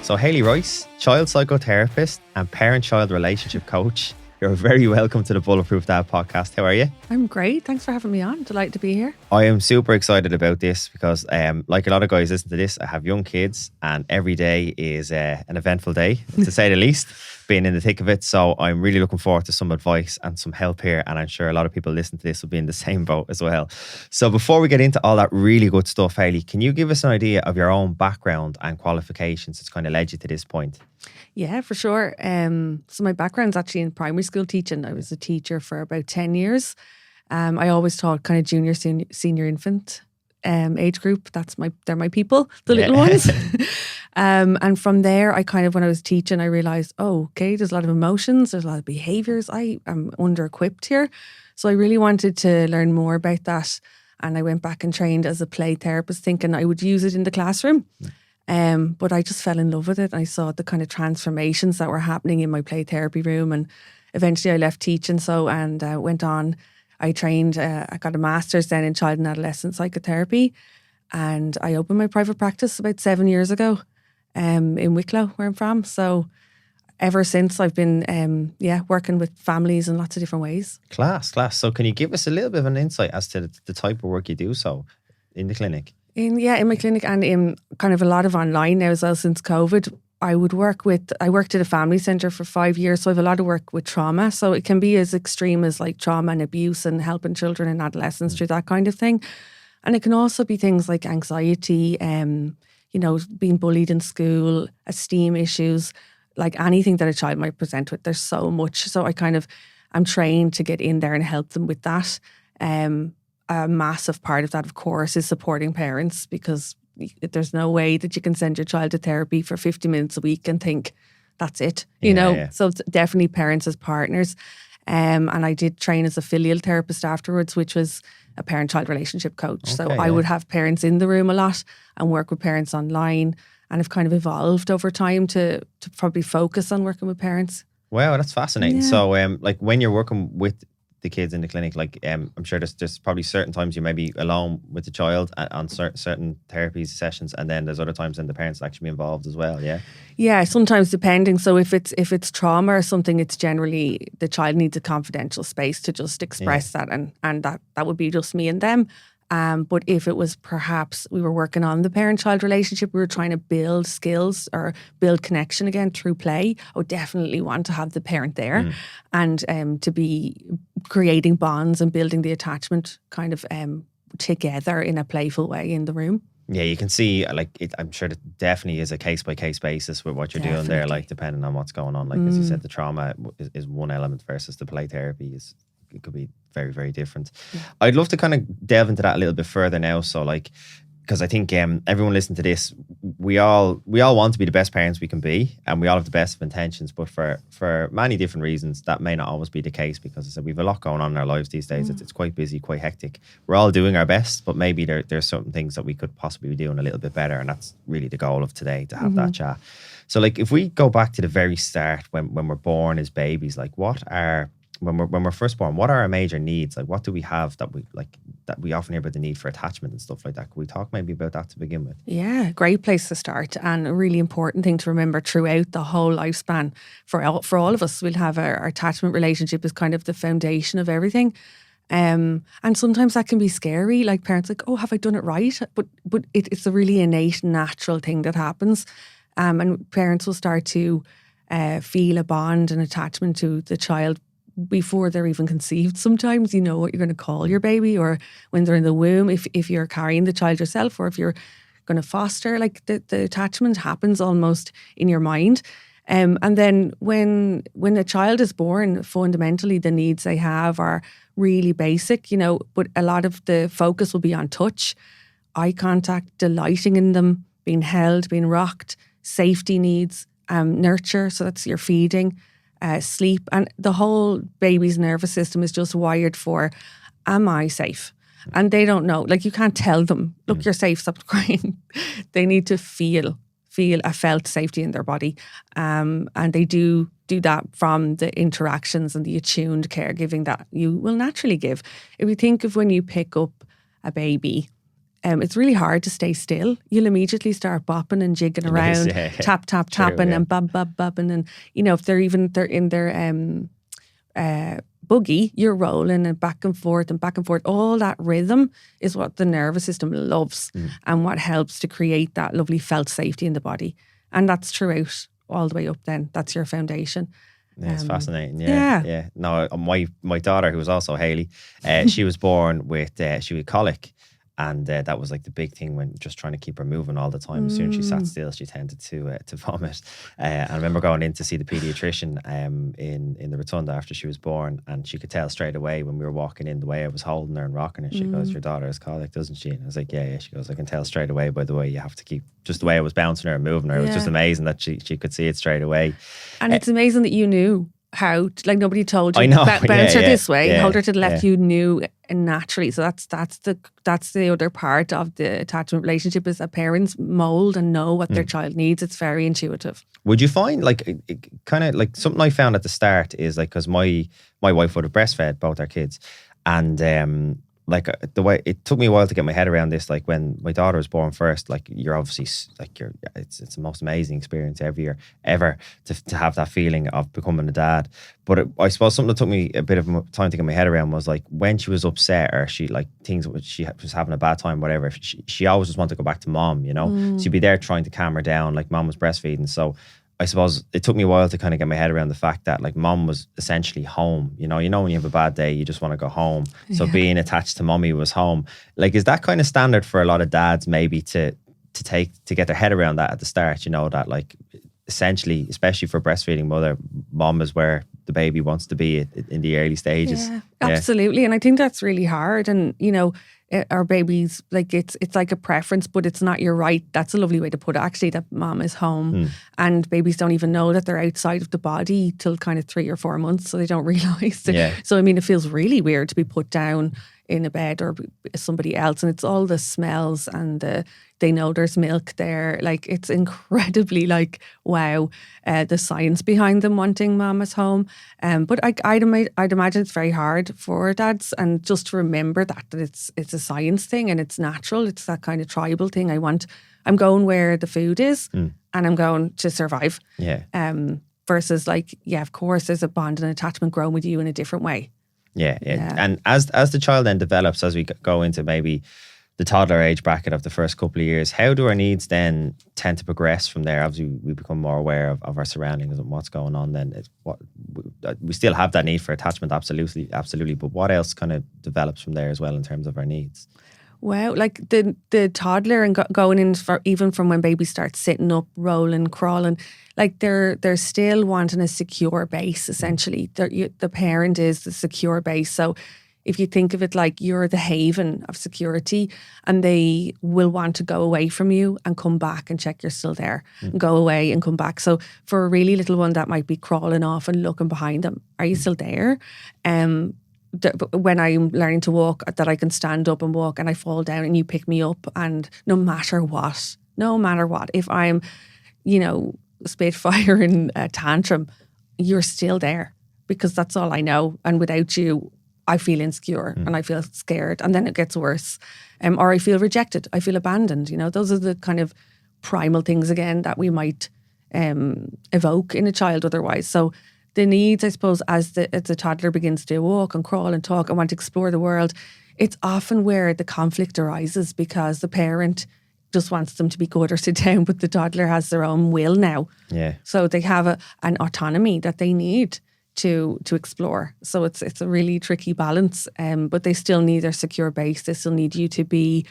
So Hailey Rice, child psychotherapist and parent-child relationship coach. You're very welcome to the Bulletproof Dad podcast. How are you? I'm great. Thanks for having me on. Delighted to be here. I am super excited about this because like a lot of guys listen to this, I have young kids and every day is an eventful day, to say the least, being in the thick of it. So I'm really looking forward to some advice and some help here. And I'm sure a lot of people listening to this will be in the same boat as well. So before we get into all that really good stuff, Hailey, can you give us an idea of your own background and qualifications that's kind of led you to this point? Yeah, for sure. So my background's actually in primary school teaching. I was a teacher for about 10 years. I always taught kind of junior, senior infant age group. They're my people, the little ones. And from there, I kind of, when I was teaching, I realized, there's a lot of emotions, there's a lot of behaviors. I am under-equipped here. So I really wanted to learn more about that. And I went back and trained as a play therapist, thinking I would use it in the classroom. But I just fell in love with it. I saw the kind of transformations that were happening in my play therapy room, and eventually I left teaching and went on. I trained, I got a master's then in child and adolescent psychotherapy, and I opened my private practice about 7 years ago in Wicklow, where I'm from. So ever since I've been working with families in lots of different ways. Class. So can you give us a little bit of an insight as to the type of work you do so in the clinic? In my clinic and in kind of a lot of online now as well since COVID. I worked at a family centre for 5 years, so I have a lot of work with trauma. So it can be as extreme as like trauma and abuse and helping children and adolescents through that kind of thing. And it can also be things like anxiety, being bullied in school, esteem issues, like anything that a child might present with. There's so much. So I'm trained to get in there and help them with that. A massive part of that, of course, is supporting parents, because there's no way that you can send your child to therapy for 50 minutes a week and think that's it, you know. Yeah. So it's definitely parents as partners. And I did train as a filial therapist afterwards, which was a parent-child relationship coach. So I would have parents in the room a lot and work with parents online, and I've kind of evolved over time to probably focus on working with parents. Wow, that's fascinating. Yeah. So like when you're working with the kids in the clinic, like I'm sure there's probably certain times you may be alone with the child on certain therapy sessions, and then there's other times when the parents actually be involved as well. Yeah, sometimes depending. So if it's trauma or something, it's generally the child needs a confidential space to just express that, and that would be just me and them. But if it was perhaps we were working on the parent-child relationship, we were trying to build skills or build connection again through play, I would definitely want to have the parent there and to be creating bonds and building the attachment kind of together in a playful way in the room. Yeah, you can see, I'm sure that definitely is a case-by-case basis with what you're doing there, like depending on what's going on. Like as you said, the trauma is one element versus the play therapy it could be very, very different. Yeah. I'd love to kind of delve into that a little bit further now. So because I think everyone listening to this, we all want to be the best parents we can be, and we all have the best of intentions, but for many different reasons, that may not always be the case, because I said we have a lot going on in our lives these days. It's quite busy, quite hectic. We're all doing our best, but maybe there's certain things that we could possibly be doing a little bit better, and that's really the goal of today, to have that chat. So if we go back to the very start, when we're born as babies, when we're first born, what are our major needs? Like, what do we have that we often hear about the need for attachment and stuff like that? Can we talk maybe about that to begin with? Yeah, great place to start, and a really important thing to remember throughout the whole lifespan for all of us. We'll have our attachment relationship is kind of the foundation of everything. And sometimes that can be scary, like parents have I done it right? But it's a really innate, natural thing that happens. And parents will start to feel a bond and attachment to the child before they're even conceived. Sometimes you know what you're going to call your baby, or when they're in the womb, if you're carrying the child yourself, or if you're going to foster, the attachment happens almost in your mind. And then when a child is born, fundamentally the needs they have are really basic, but a lot of the focus will be on touch, eye contact, delighting in them, being held, being rocked, safety needs, nurture, so that's your feeding, sleep, and the whole baby's nervous system is just wired for, am I safe? And they don't know. You can't tell them, look, you're safe, stop crying. They need to feel a felt safety in their body. And they do that from the interactions and the attuned caregiving that you will naturally give. If you think of when you pick up a baby, it's really hard to stay still. You'll immediately start bopping and jigging around, tap, tap, tapping and bub, bub, bubbing. And, if they're in their buggy, you're rolling and back and forth and back and forth. All that rhythm is what the nervous system loves and what helps to create that lovely felt safety in the body. And that's throughout all the way up then. That's your foundation. Yeah, it's fascinating. Yeah. No, my daughter, who was also Hayley, she was born with she had colic. And that was like the big thing when just trying to keep her moving all the time. As soon as she sat still, she tended to vomit. And I remember going in to see the paediatrician in the rotunda after she was born, and she could tell straight away when we were walking in the way I was holding her and rocking her. She goes, "Your daughter has colic, doesn't she?" And I was like, "Yeah." She goes, "I can tell straight away by the way you have to keep," just the way I was bouncing her and moving her. It was just amazing that she could see it straight away. And it's amazing that you knew how to, like nobody told you. I know. Bounce her this way, hold her to the left. You knew naturally. So that's the other part of the attachment relationship, is that parents mold and know what their child needs. It's very intuitive. Would you find like kind of like something I found at the start is like, because my wife would have breastfed both our kids, and like the way it took me a while to get my head around this, like when my daughter was born first, like you're obviously like it's the most amazing experience ever to have that feeling of becoming a dad. But I suppose something that took me a bit of time to get my head around was like when she was upset or she like things she was having a bad time, whatever, she always just wanted to go back to mom, so you'd be there trying to calm her down, like mom was breastfeeding. So I suppose it took me a while to kind of get my head around the fact that like mom was essentially home. When you have a bad day, you just want to go home. So being attached to mommy was home. Like, is that kind of standard for a lot of dads maybe to get their head around that at the start? That like essentially, especially for breastfeeding mother, mom is where the baby wants to be in the early stages. Yeah, absolutely. And I think that's really hard. And, our babies, like it's like a preference, but it's not your right. That's a lovely way to put it, actually, that mom is home. And babies don't even know that they're outside of the body till kind of 3 or 4 months, so they don't realise it. So, I mean, it feels really weird to be put down in a bed or somebody else, and it's all the smells and they know there's milk there. Like, it's incredibly like, wow, the science behind them wanting mama's home. But I'd imagine it's very hard for dads, and just to remember that it's a science thing and it's natural. It's that kind of tribal thing. I'm going where the food is, and I'm going to survive. Versus like, of course, there's a bond and attachment growing with you in a different way. Yeah. And as the child then develops, as we go into maybe the toddler age bracket of the first couple of years, how do our needs then tend to progress from there? Obviously, we become more aware of our surroundings and what's going on. Then we still have that need for attachment, absolutely. But what else kind of develops from there as well in terms of our needs? Well, like the toddler and going in for even from when baby starts sitting up, rolling, crawling, like they're still wanting a secure base. Essentially, the parent is the secure base. So if you think of it like you're the haven of security, and they will want to go away from you and come back and check you're still there, and go away and come back. So for a really little one, that might be crawling off and looking behind them. Are you still there? When I'm learning to walk, that I can stand up and walk and I fall down and you pick me up, and no matter what, if I'm, spitfire in a tantrum, you're still there, because that's all I know. And without you, I feel insecure and I feel scared, and then it gets worse. Or I feel rejected, I feel abandoned. Those are the kind of primal things again that we might evoke in a child otherwise. So the needs, I suppose, as the toddler begins to walk and crawl and talk and want to explore the world, it's often where the conflict arises, because the parent just wants them to be good or sit down, but the toddler has their own will now. Yeah. So they have an autonomy that they need to explore. So it's a really tricky balance, but they still need their secure base. They still need you to be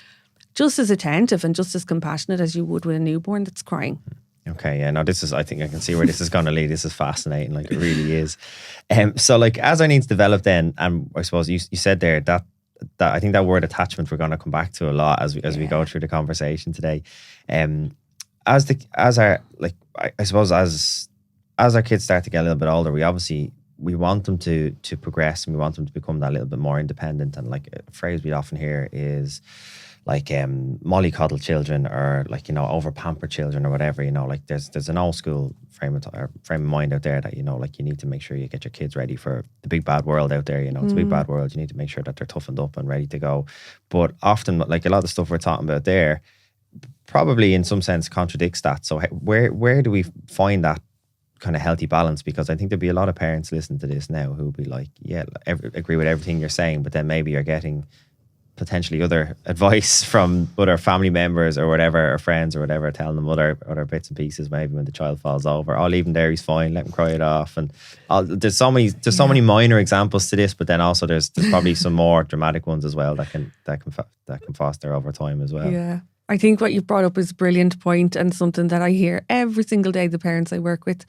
just as attentive and just as compassionate as you would with a newborn that's crying. Okay, yeah, no, I think I can see where this is going to lead. This is fascinating, like it really is. So like as our needs develop then, and I suppose you said there that I think that word attachment we're going to come back to a lot as we go through the conversation today. As our kids start to get a little bit older, we want them to progress, and we want them to become that little bit more independent. And like a phrase we often hear is like mollycoddle children, or like, you know, over pamper children or whatever, you know, like there's an old school frame of mind out there that, you know, like you need to make sure you get your kids ready for the big bad world out there, you know. It's a big bad world. You need to make sure that they're toughened up and ready to go. But often, like a lot of the stuff we're talking about there probably in some sense contradicts that. So where do we find that kind of healthy balance? Because I think there'll be a lot of parents listening to this now who'll be like, yeah, agree with everything you're saying, but then maybe you're getting potentially other advice from other family members or whatever, or friends or whatever, telling them other bits and pieces, maybe when the child falls over. Oh, leave him there, he's fine, let him cry it off. And there's so many minor examples to this, but then also there's probably some more dramatic ones as well that can foster over time as well. Yeah. I think what you've brought up is a brilliant point, and something that I hear every single day, the parents I work with.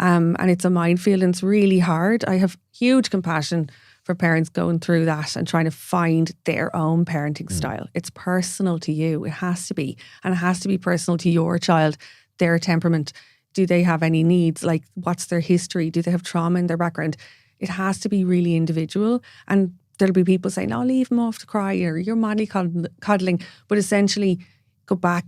And it's a minefield, and it's really hard. I have huge compassion for parents going through that and trying to find their own parenting style. It's personal to you. It has to be. And it has to be personal to your child, their temperament. Do they have any needs? Like, what's their history? Do they have trauma in their background? It has to be really individual. And there'll be people saying, oh, leave them off to cry, or you're madly coddling. But essentially,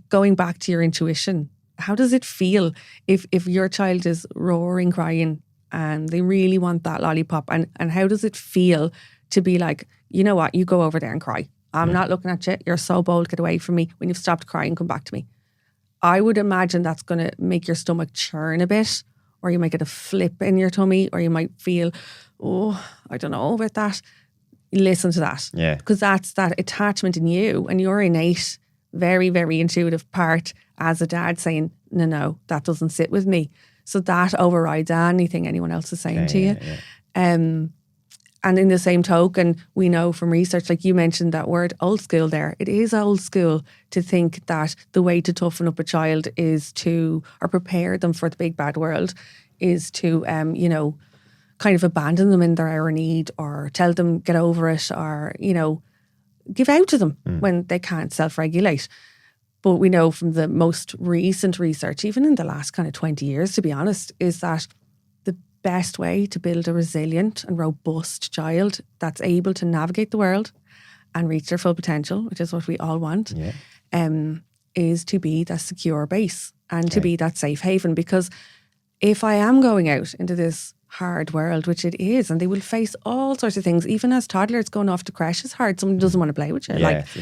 going back to your intuition. How does it feel if your child is roaring, crying, and they really want that lollipop? And how does it feel to be like, you know what, you go over there and cry. I'm not looking at you. You're so bold. Get away from me. When you've stopped crying, come back to me. I would imagine that's going to make your stomach churn a bit, or you might get a flip in your tummy, or you might feel, oh, I don't know about that. Listen to that. Yeah. Because that's that attachment in you and your innate, very, very intuitive part as a dad saying, no, that doesn't sit with me. So that overrides anything anyone else is saying to you. Yeah. And in the same token, we know from research, like you mentioned that word old school there, it is old school to think that the way to toughen up a child is to, or prepare them for the big bad world, is to, kind of abandon them in their hour of need, or tell them get over it, or, give out to them when they can't self-regulate. But we know from the most recent research, even in the last kind of 20 years, to be honest, is that the best way to build a resilient and robust child that's able to navigate the world and reach their full potential, which is what we all want, is to be that secure base and to be that safe haven. Because if I am going out into this hard world, which it is, and they will face all sorts of things, even as toddlers going off to crash is hard. Someone doesn't want to play with you. That's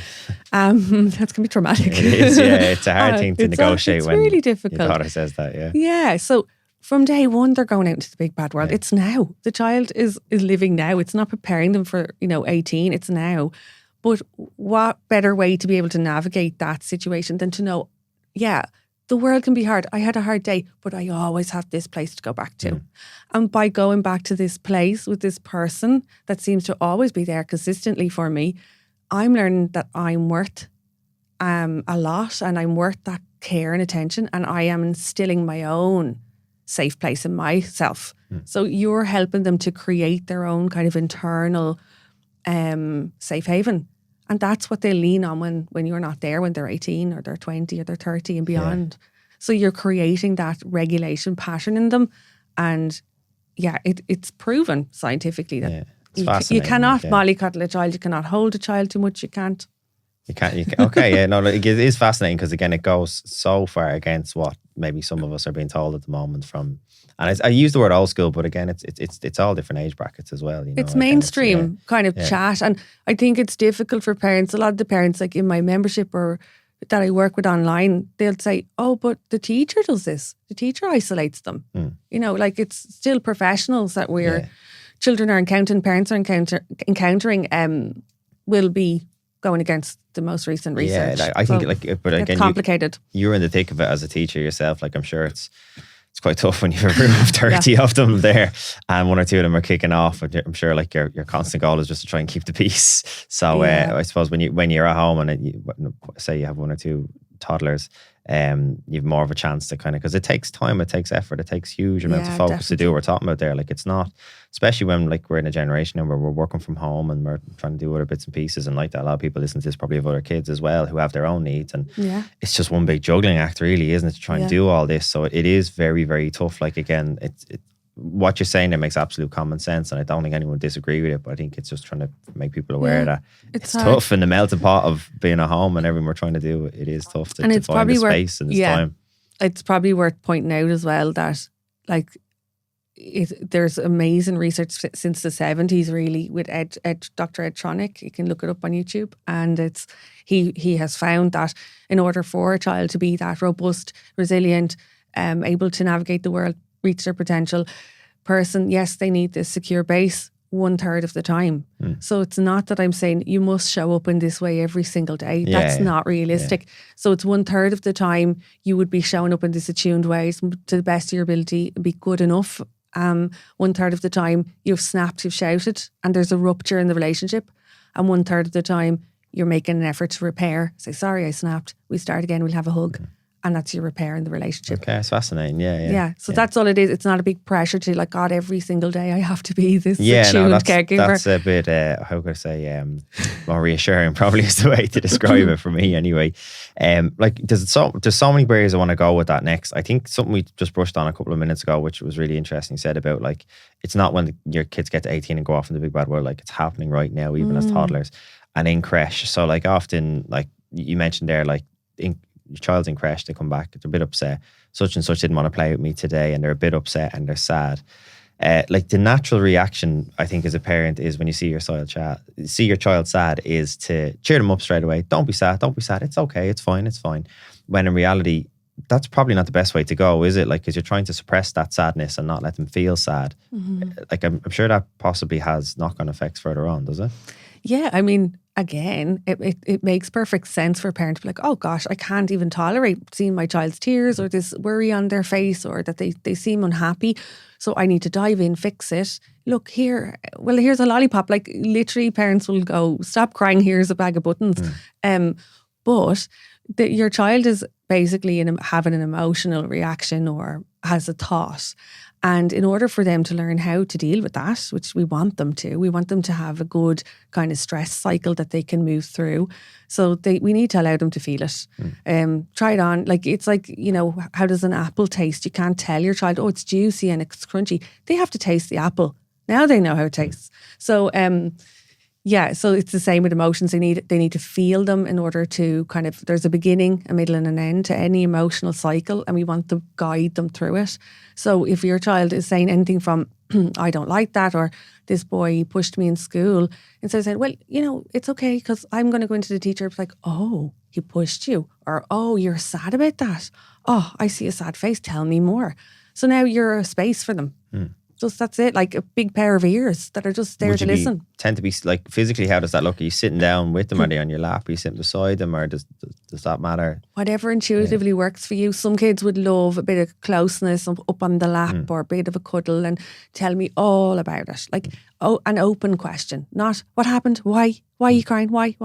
gonna be traumatic. It is, it's a hard thing to negotiate when really difficult. your daughter says that, So from day one, they're going out into the big bad world. It's now. The child is living now. It's not preparing them for 18. It's now. But what better way to be able to navigate that situation than to know, the world can be hard. I had a hard day, but I always have this place to go back to. And by going back to this place with this person that seems to always be there consistently for me, I'm learning that I'm worth a lot, and I'm worth that care and attention, and I am instilling my own safe place in myself. So you're helping them to create their own kind of internal safe haven. And that's what they lean on when you're not there, when they're 18 or they're 20 or they're 30 and beyond. So you're creating that regulation pattern in them. And it's proven scientifically that you cannot mollycoddle a child. You cannot hold a child too much. You can't. You can't. Okay, it is fascinating, because again, it goes so far against what maybe some of us are being told at the moment from. And I use the word old school, but again, it's all different age brackets as well. It's mainstream kind of chat, and I think it's difficult for parents. A lot of the parents, like in my membership or that I work with online, they'll say, "Oh, but the teacher does this. The teacher isolates them." Like it's still professionals that children are encountering, parents are encountering, will be going against the most recent research. I think but again, it's complicated. You're in the thick of it as a teacher yourself. Like, I'm sure it's quite tough when you have a room of 30 of them there, and one or two of them are kicking off. I'm sure like your constant goal is just to try and keep the peace. So I suppose when you're at home and say you have one or two toddlers, you have more of a chance to kind of, because it takes time, it takes effort, it takes huge amounts of focus to do what we're talking about there. Like, it's not, especially when like we're in a generation where we're working from home and we're trying to do other bits and pieces, and like that, a lot of people listen to this probably have other kids as well who have their own needs, and it's just one big juggling act, really, isn't it, to try and do all this. So it is very, very tough. Like, again, what you're saying there makes absolute common sense, and I don't think anyone would disagree with it, but I think it's just trying to make people aware that it's tough in the melting pot of being at home and everything we're trying to do. It is tough to find the space and this time. It's probably worth pointing out as well that like there's amazing research since the 70s really with Dr. Ed Tronick. You can look it up on YouTube, and it's he has found that in order for a child to be that robust, resilient, able to navigate the world, reach their potential person, yes, they need this secure base 1/3 of the time. So it's not that I'm saying you must show up in this way every single day. That's not realistic. So it's 1/3 of the time you would be showing up in this attuned ways to the best of your ability, be good enough. 1/3 of the time you've snapped, you've shouted, and there's a rupture in the relationship. And 1/3 of the time you're making an effort to repair. Say, sorry, I snapped. We start again, we'll have a hug. And that's your repair in the relationship. Okay, it's fascinating. So that's all it is. It's not a big pressure to like, God, every single day I have to be this attuned caregiver. That's a bit, how could I say, more reassuring probably is the way to describe it for me anyway. Like there's so many barriers I want to go with that next. I think something we just brushed on a couple of minutes ago, which was really interesting, said about like, it's not when your kids get to 18 and go off in the big bad world, like it's happening right now, even as toddlers and in creche. So like often, like you mentioned there, like your child's in creche, they come back, they're a bit upset. Such and such didn't want to play with me today, and they're a bit upset and they're sad. Like the natural reaction, I think, as a parent is when you see your child sad, is to cheer them up straight away. Don't be sad. It's okay. It's fine. When in reality, that's probably not the best way to go, is it? Like, because you're trying to suppress that sadness and not let them feel sad. Like, I'm sure that possibly has knock-on effects further on, does it? Yeah, I mean, again, it makes perfect sense for a parent to be like, oh gosh, I can't even tolerate seeing my child's tears or this worry on their face or that they seem unhappy. So I need to dive in, fix it. Look, here's a lollipop. Like literally parents will go, stop crying, here's a bag of buttons. But your child is basically having an emotional reaction or has a thought. And in order for them to learn how to deal with that, which we want them to have a good kind of stress cycle that they can move through. So we need to allow them to feel it. Try it on. Like, it's like, how does an apple taste? You can't tell your child, oh, it's juicy and it's crunchy. They have to taste the apple. Now they know how it tastes. So, so it's the same with emotions. They need to feel them in order to kind of, there's a beginning, a middle and an end to any emotional cycle, and we want to guide them through it. So if your child is saying anything from, I don't like that, or this boy pushed me in school, instead of saying, well, it's okay because I'm going to go into the teacher, it's like, oh, he pushed you, or oh, you're sad about that. Oh, I see a sad face, tell me more. So now you're a space for them. Just that's it, like a big pair of ears that are just there to listen. Tend to be like physically, how does that look? Are you sitting down with them? Are they on your lap? Are you sitting beside them? Or does that matter? Whatever intuitively works for you. Some kids would love a bit of closeness up on the lap or a bit of a cuddle and tell me all about it. Like, an open question, not what happened, why are you crying, why?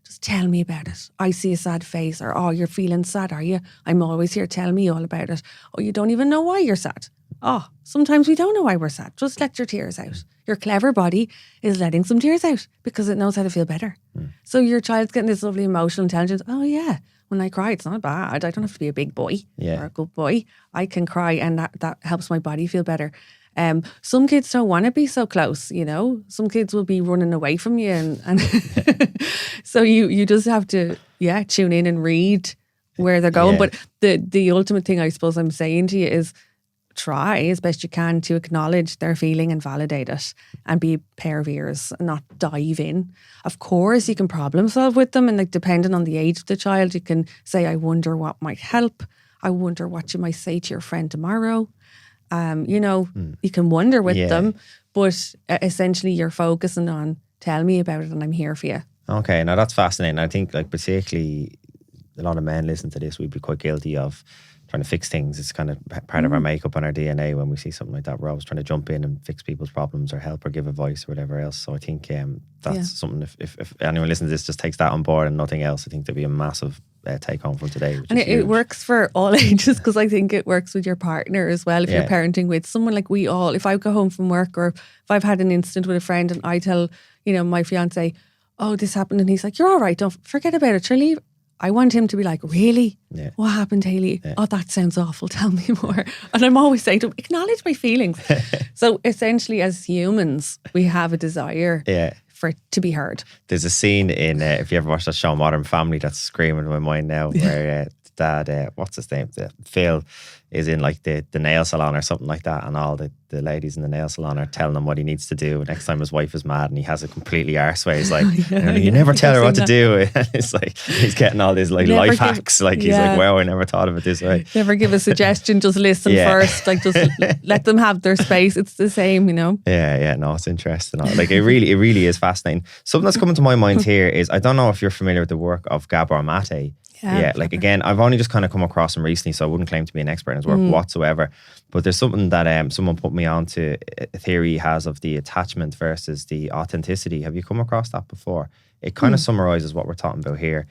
Just tell me about it. I see a sad face, or oh, you're feeling sad, are you? I'm always here, tell me all about it. Oh, you don't even know why you're sad. Oh, sometimes we don't know why we're sad. Just let your tears out. Your clever body is letting some tears out because it knows how to feel better. So your child's getting this lovely emotional intelligence. Oh yeah, when I cry, it's not bad. I don't have to be a big boy or a good boy. I can cry, and that helps my body feel better. Some kids don't want to be so close, Some kids will be running away from you, and so you just have to tune in and read where they're going. But the ultimate thing I suppose I'm saying to you is, try as best you can to acknowledge their feeling and validate it, and be a pair of ears and not dive in. Of course, you can problem solve with them, and like depending on the age of the child, you can say, I wonder what might help. I wonder what you might say to your friend tomorrow. You can wonder with them, but essentially you're focusing on, tell me about it and I'm here for you. Okay, now that's fascinating. I think like particularly a lot of men listen to this, we'd be quite guilty of trying to fix things. It's kind of part of our makeup and our DNA when we see something like that. We're always trying to jump in and fix people's problems or help or give advice or whatever else. So I think that's something, if anyone listens to this, just takes that on board and nothing else, I think there'd be a massive take home from today. And it works for all ages, because I think it works with your partner as well. If you're parenting with someone, like we all, if I go home from work or if I've had an incident with a friend and I tell, my fiance, oh, this happened, and he's like, you're all right, don't forget about it, Charlie. I want him to be like, really? Yeah. What happened, Hayley? Oh, that sounds awful. Tell me more. And I'm always saying to him, acknowledge my feelings. So essentially, as humans, we have a desire for it to be heard. There's a scene in, if you ever watched that show Modern Family, that's screaming in my mind now, where dad, what's his name? Phil is in like the nail salon or something like that, and all the ladies in the nail salon are telling him what he needs to do. Next time his wife is mad and he has a completely arse way, he's like, you never tell her what to do. And it's like he's getting all these like life hacks. Like he's like, wow, I never thought of it this way. Never give a suggestion, just listen first. Like just let them have their space. It's the same, you know. Yeah, no, it's interesting. Like it really is fascinating. Something that's coming to my mind here is, I don't know if you're familiar with the work of Gabor Mate. Yeah, like again, I've only just kind of come across him recently, so I wouldn't claim to be an expert in his work whatsoever. But there's something that someone put me on to, a theory he has of the attachment versus the authenticity. Have you come across that before? It kind of summarizes what we're talking about here.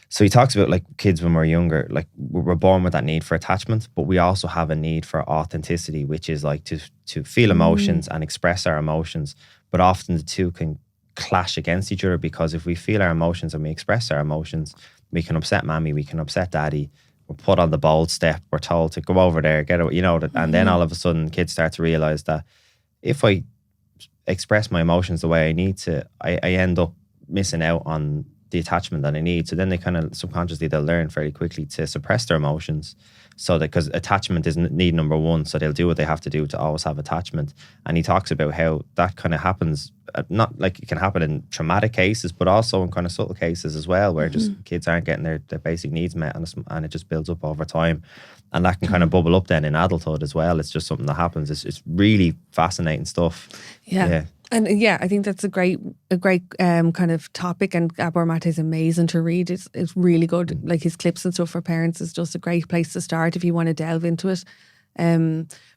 So he talks about like kids when we're younger, like we're born with that need for attachment, but we also have a need for authenticity, which is like to feel emotions and express our emotions. But often the two can clash against each other, because if we feel our emotions and we express our emotions, we can upset mommy, we can upset daddy, we're put on the bold step, we're told to go over there, get it, you know, and then all of a sudden kids start to realize that if I express my emotions the way I need to, I end up missing out on the attachment that I need. So then they kind of subconsciously, they'll learn fairly quickly to suppress their emotions, so that, because attachment is need number one, so they'll do what they have to do to always have attachment. And he talks about how that kind of happens, not like it can happen in traumatic cases, but also in kind of subtle cases as well, where just kids aren't getting their basic needs met, and it just builds up over time. And that can kind of bubble up then in adulthood as well. It's just something that happens. It's really fascinating stuff. Yeah. And I think that's a great kind of topic, and Gabor Mate is amazing to read. It's really good. Like his clips and stuff for parents is just a great place to start if you want to delve into it.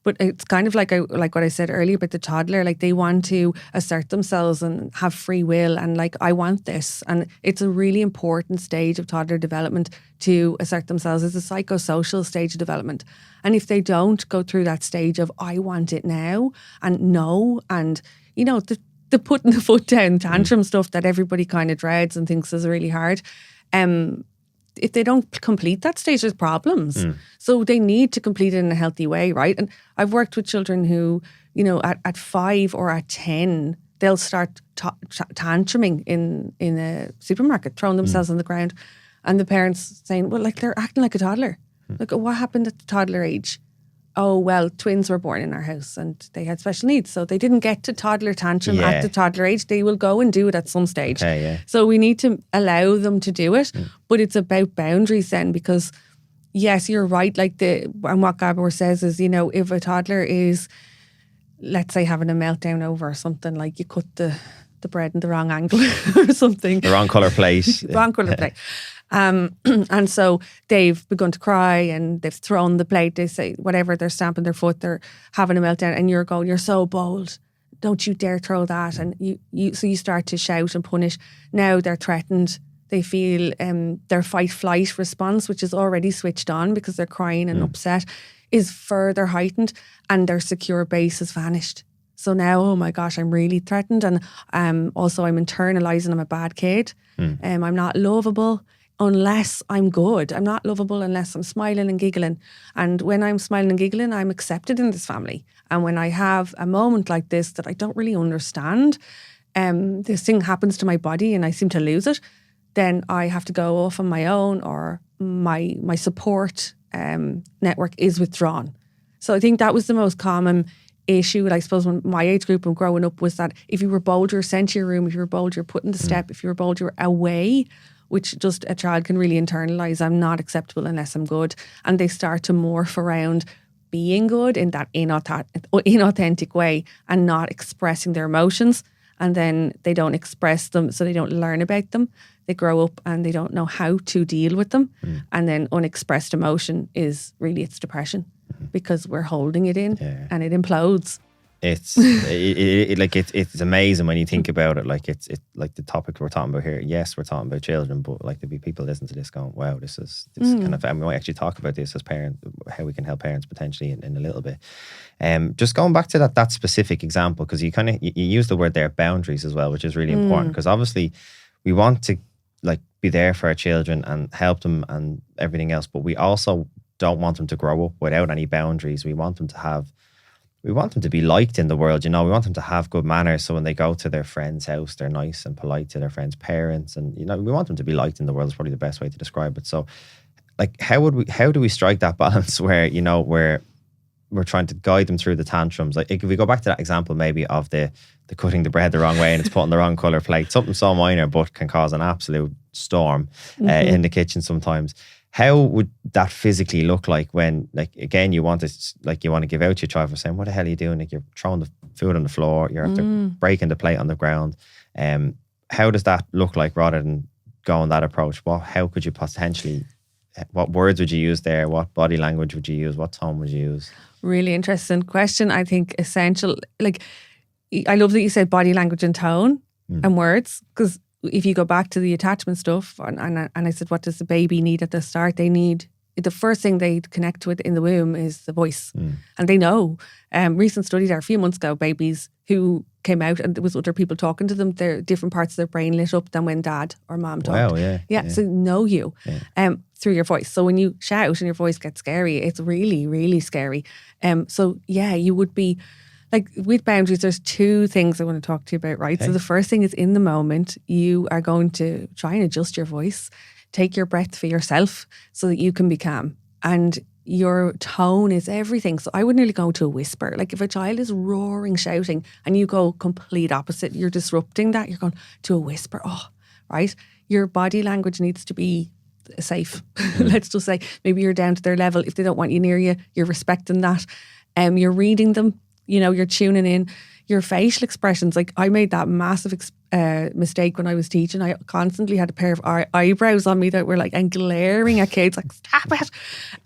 But it's kind of like what I said earlier about the toddler. Like they want to assert themselves and have free will, and like, I want this. And it's a really important stage of toddler development to assert themselves. It's a psychosocial stage of development. And if they don't go through that stage of I want it now and no, and you know, the putting the foot down tantrum stuff that everybody kind of dreads and thinks is really hard. If they don't complete that stage, there's problems. So they need to complete it in a healthy way, right? And I've worked with children who, you know, at 5 or at 10, they'll start tantruming in a supermarket, throwing themselves on the ground. And the parents saying, well, like they're acting like a toddler. Like, what happened at the toddler age? Oh, well, twins were born in our house and they had special needs. So they didn't get to toddler tantrum at the toddler age. They will go and do it at some stage. So we need to allow them to do it. But it's about boundaries then, because yes, you're right. Like and what Gabor says is, you know, if a toddler is, let's say, having a meltdown over something, like you cut the bread in the wrong angle or something. The wrong colour plate. Wrong colour plate. And so they've begun to cry and they've thrown the plate. They say whatever, they're stamping their foot, they're having a meltdown, and you're going, you're so bold, don't you dare throw that. And so you start to shout and punish. Now they're threatened. They feel their fight-flight response, which is already switched on because they're crying and upset, is further heightened, and their secure base has vanished. So now, oh my gosh, I'm really threatened, and also I'm internalizing I'm a bad kid. I'm not lovable unless I'm good. I'm not lovable unless I'm smiling and giggling. And when I'm smiling and giggling, I'm accepted in this family. And when I have a moment like this that I don't really understand, this thing happens to my body and I seem to lose it, then I have to go off on my own, or my support network is withdrawn. So I think that was the most common issue, I suppose, when my age group and growing up, was that if you were bold, you're sent to your room. If you were bold, you're put in the step. If you were bold, you're away, which just a child can really internalize. I'm not acceptable unless I'm good. And they start to morph around being good in that inauthentic way and not expressing their emotions. And then they don't express them, so they don't learn about them. They grow up and they don't know how to deal with them. And then unexpressed emotion is really, it's depression, because we're holding it in and it implodes. It's it's amazing when you think about it. Like it's like the topic we're talking about here. Yes, we're talking about children, but like there'll be people listening to this going, "Wow, this is kind of." And we might actually talk about this as parents, how we can help parents potentially in a little bit. Just going back to that specific example, because you use the word there, boundaries, as well, which is really important, because obviously we want to like be there for our children and help them and everything else, but we also don't want them to grow up without any boundaries. We want them to be liked in the world, we want them to have good manners, so when they go to their friend's house, they're nice and polite to their friends' parents, and we want them to be liked in the world is probably the best way to describe it. So like how do we strike that balance where we're trying to guide them through the tantrums? Like if we go back to that example maybe of the cutting the bread the wrong way and it's put on the wrong colour plate, something so minor but can cause an absolute storm in the kitchen sometimes. How would that physically look like when, like, again, you want to give out your child for saying, what the hell are you doing? Like, you're throwing the food on the floor, you're after breaking the plate on the ground. How does that look like rather than going that approach? How could you potentially, what words would you use there? What body language would you use? What tone would you use? Really interesting question. I think essential. Like, I love that you said body language and tone and words, because if you go back to the attachment stuff, and I said, what does the baby need at the start? They need, the first thing they connect with in the womb is the voice. And they know. Recent study there a few months ago, babies who came out and there was other people talking to them, their different parts of their brain lit up than when dad or mom talked. Wow, yeah. So know you through your voice. So when you shout and your voice gets scary, it's really, really scary. So yeah, you would be, like with boundaries, there's two things I want to talk to you about, right? Okay. So the first thing is, in the moment, you are going to try and adjust your voice, take your breath for yourself so that you can be calm. And your tone is everything. So I would nearly go to a whisper. Like if a child is roaring, shouting, and you go complete opposite, you're disrupting that. You're going to a whisper. Right? Your body language needs to be safe. Let's just say maybe you're down to their level. If they don't want you near you, you're respecting that. You're reading them. You're tuning in. Your facial expressions, like I made that massive mistake when I was teaching. I constantly had a pair of eyebrows on me that were like, and glaring at kids, like, stop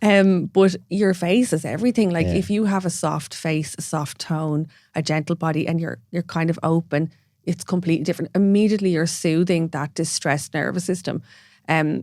it. But your face is everything. Like if you have a soft face, a soft tone, a gentle body, and you're kind of open, it's completely different. Immediately you're soothing that distressed nervous system.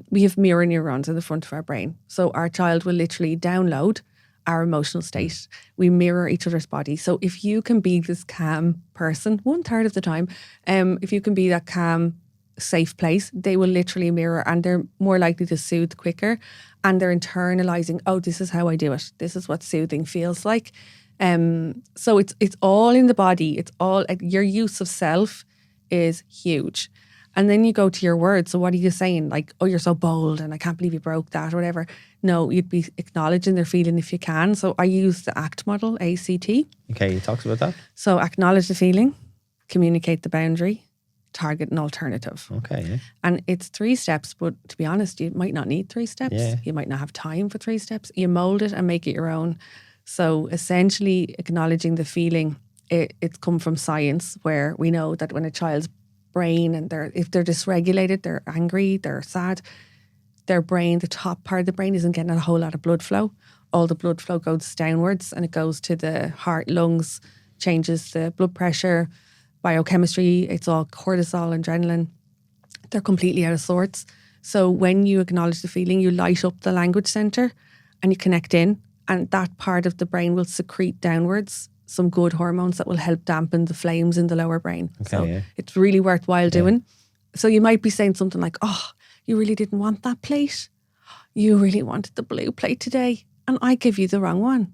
We have mirror neurons in the front of our brain. So our child will literally download our emotional state. We mirror each other's body. So if you can be this calm person, 1/3 of the time, if you can be that calm, safe place, they will literally mirror, and they're more likely to soothe quicker, and they're internalizing, this is how I do it. This is what soothing feels like. So it's all in the body. It's all, your use of self is huge. And then you go to your words. So what are you saying? Like, you're so bold and I can't believe you broke that or whatever. No, you'd be acknowledging their feeling if you can. So I use the ACT model, ACT. Okay, you talked about that. So acknowledge the feeling, communicate the boundary, target an alternative. Okay, yeah. And it's 3 steps, but to be honest, you might not need 3 steps. Yeah. You might not have time for 3 steps. You mold it and make it your own. So essentially acknowledging the feeling, it's come from science, where we know that when a child's brain and if they're dysregulated, they're angry, they're sad, their brain, the top part of the brain isn't getting a whole lot of blood flow. All the blood flow goes downwards and it goes to the heart, lungs, changes the blood pressure, biochemistry. It's all cortisol, adrenaline. They're completely out of sorts. So when you acknowledge the feeling, you light up the language center and you connect in, and that part of the brain will secrete downwards some good hormones that will help dampen the flames in the lower brain. Okay, so it's really worthwhile doing. So you might be saying something like, you really didn't want that plate. You really wanted the blue plate today, and I gave you the wrong one.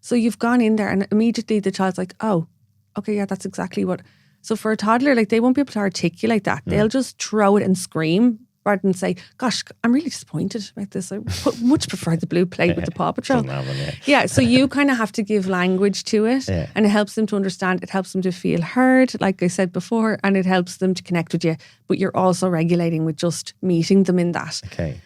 So you've gone in there and immediately the child's like, okay, yeah, that's exactly what. So for a toddler, like, they won't be able to articulate that. They'll just throw it and scream rather than say, gosh, I'm really disappointed about this. I much prefer the blue plate with the Paw Patrol. So you kind of have to give language to it, and it helps them to understand. It helps them to feel heard, like I said before, and it helps them to connect with you. But you're also regulating with just meeting them in that. Okay.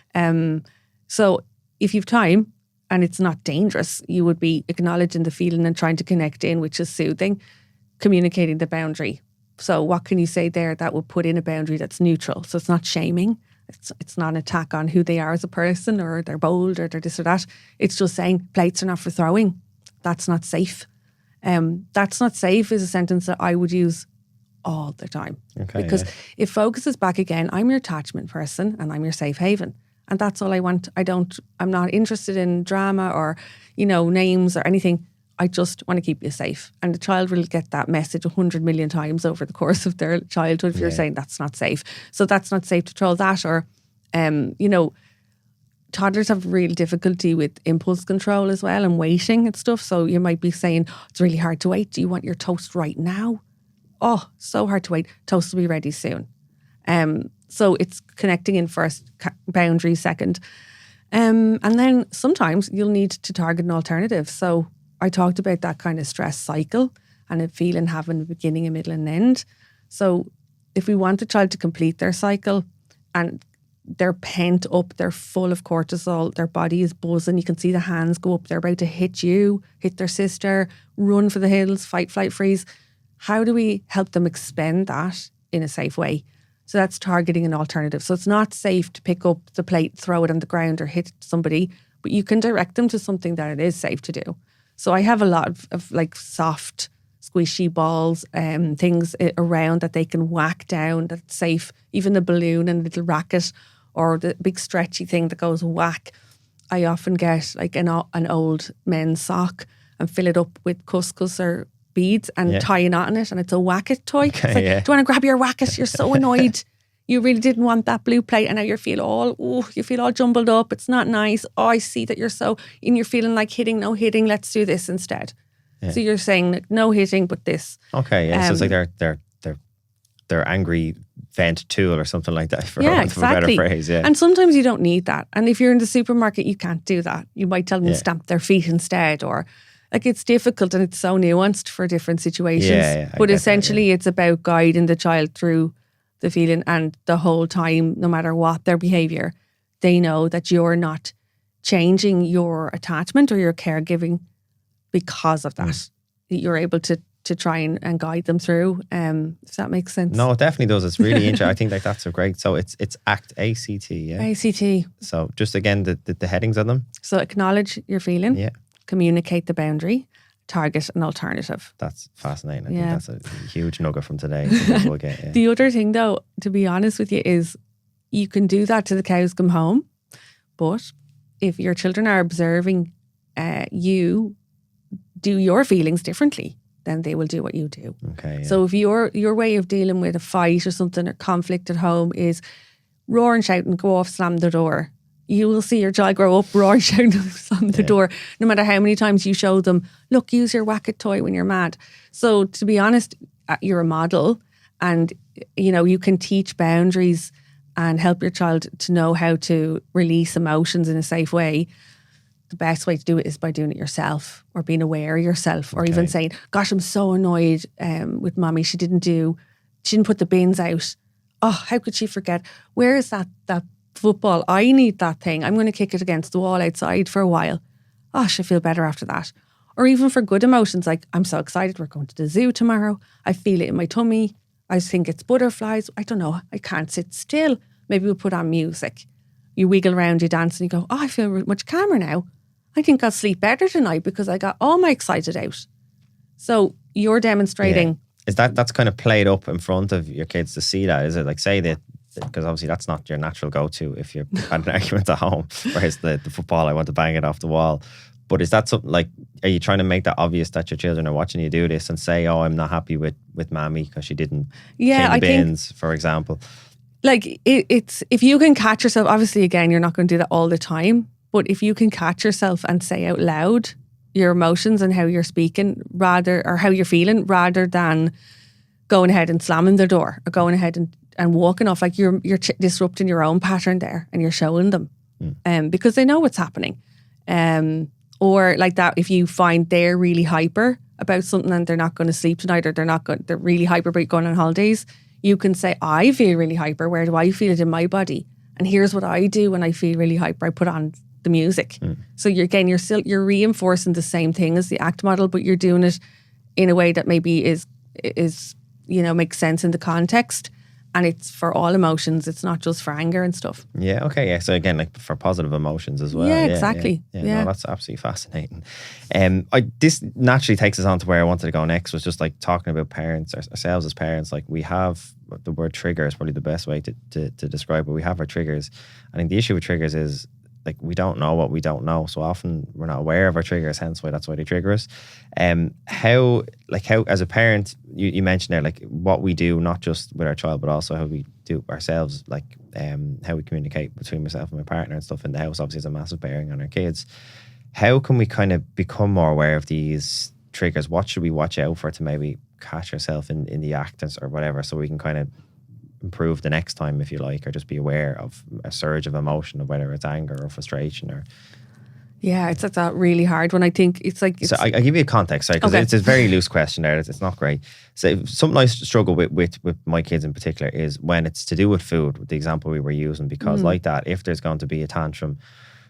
So if you've time and it's not dangerous, you would be acknowledging the feeling and trying to connect in, which is soothing, communicating the boundary. So what can you say there that would put in a boundary that's neutral? So it's not shaming. It's not an attack on who they are as a person, or they're bold, or they're this or that. It's just saying plates are not for throwing. That's not safe. That's not safe is a sentence that I would use all the time. Okay, because it focuses back again. I'm your attachment person and I'm your safe haven. And that's all I want. I'm not interested in drama or, names or anything. I just want to keep you safe. And the child will get that message 100 million times over the course of their childhood if you're saying that's not safe. So that's not safe to throw that. Or, you know, toddlers have real difficulty with impulse control as well and waiting and stuff. So you might be saying, it's really hard to wait. Do you want your toast right now? Oh, so hard to wait. Toast will be ready soon. So it's connecting in first, boundary second. And then sometimes you'll need to target an alternative. So I talked about that kind of stress cycle and a feeling having a beginning, a middle and an end. So if we want the child to complete their cycle and they're pent up, they're full of cortisol, their body is buzzing, you can see the hands go up, they're about to hit you, hit their sister, run for the hills, fight, flight, freeze. How do we help them expend that in a safe way? So that's targeting an alternative. So it's not safe to pick up the plate, throw it on the ground or hit somebody, but you can direct them to something that it is safe to do. So I have a lot of like soft, squishy balls, things around that they can whack down that's safe. Even the balloon and little racket or the big stretchy thing that goes whack. I often get like an old men's sock and fill it up with couscous or beads and tie a knot in it, and it's a whack-it toy. It's like, do you want to grab your whack-it? You're so annoyed. You really didn't want that blue plate and now you feel all jumbled up. It's not nice. Oh, I see that you're feeling like hitting, no hitting. Let's do this instead. Yeah. So you're saying like, no hitting, but this. Okay, yeah. So it's like their angry vent tool or something like that, for a better phrase. Yeah. And sometimes you don't need that. And if you're in the supermarket, you can't do that. You might tell them to stamp their feet instead, or like it's difficult and it's so nuanced for different situations. But essentially it's about guiding the child through the feeling, and the whole time, no matter what their behaviour, they know that you're not changing your attachment or your caregiving because of that. You're able to try and guide them through. Does that make sense? No, it definitely does. It's really interesting. I think like that's a great. So it's ACT, ACT, yeah. ACT. So just again the headings of them. So acknowledge your feeling. Yeah. Communicate the boundary. Target an alternative. That's fascinating. I think that's a huge nugget from today. We'll get, The other thing though, to be honest with you, is you can do that till the cows come home. But if your children are observing you do your feelings differently, then they will do what you do. Okay. Yeah. So if your way of dealing with a fight or something or conflict at home is roar and shout and go off, slam the door, you will see your child grow up roar and shout and slam the door, no matter how many times you show them, look, use your whack-it toy when you're mad. So to be honest, you're a model, and you can teach boundaries and help your child to know how to release emotions in a safe way. The best way to do it is by doing it yourself, or being aware of yourself, or even saying, gosh, I'm so annoyed with mommy. She didn't put the bins out. Oh, how could she forget? Where is that football? I need that thing. I'm going to kick it against the wall outside for a while. Oh, she'll feel better after that. Or even for good emotions, like, I'm so excited, we're going to the zoo tomorrow. I feel it in my tummy. I think it's butterflies. I don't know. I can't sit still. Maybe we'll put on music. You wiggle around, you dance, and you go, oh, I feel much calmer now. I think I'll sleep better tonight because I got all my excited out. So you're demonstrating. Yeah. Is that's kind of played up in front of your kids to see that? Is it like, say that, because obviously that's not your natural go-to if you're had an argument at home, whereas the football, I want to bang it off the wall. But is that something like, are you trying to make that obvious that your children are watching you do this and say, oh, I'm not happy with mammy because she didn't clean the bins, for example? Like it's, if you can catch yourself, obviously again, you're not going to do that all the time, but if you can catch yourself and say out loud your emotions and how you're speaking or how you're feeling, rather than going ahead and slamming the door or going ahead and walking off, like you're disrupting your own pattern there and you're showing them because they know what's happening. Or like that, if you find they're really hyper about something and they're not going to sleep tonight, or they're really hyper about going on holidays, you can say, I feel really hyper. Where do I feel it in my body? And here's what I do when I feel really hyper. I put on the music. So you're reinforcing the same thing as the ACT model, but you're doing it in a way that maybe is makes sense in the context. And it's for all emotions. It's not just for anger and stuff. Yeah, okay, yeah. So again, like for positive emotions as well. Yeah, exactly. Yeah. No, that's absolutely fascinating. This naturally takes us on to where I wanted to go next, was just like talking about parents, ourselves as parents. Like we have, the word trigger is probably the best way to describe it. We have our triggers. I think the issue with triggers is like we don't know what we don't know. So often we're not aware of our triggers, hence why they trigger us. How as a parent, you mentioned there, like what we do, not just with our child, but also how we do ourselves, like how we communicate between myself and my partner and stuff in the house, obviously has a massive bearing on our kids. How can we kind of become more aware of these triggers? What should we watch out for to maybe catch ourselves in the act or whatever, so we can kind of improve the next time, if you like, or just be aware of a surge of emotion, of whether it's anger or frustration or... Yeah, it's a really hard one. I think it's like... So I give you a context, sorry, because it's a very loose question there. It's not great. So something I struggle with my kids in particular is when it's to do with food, with the example we were using, because like that, if there's going to be a tantrum,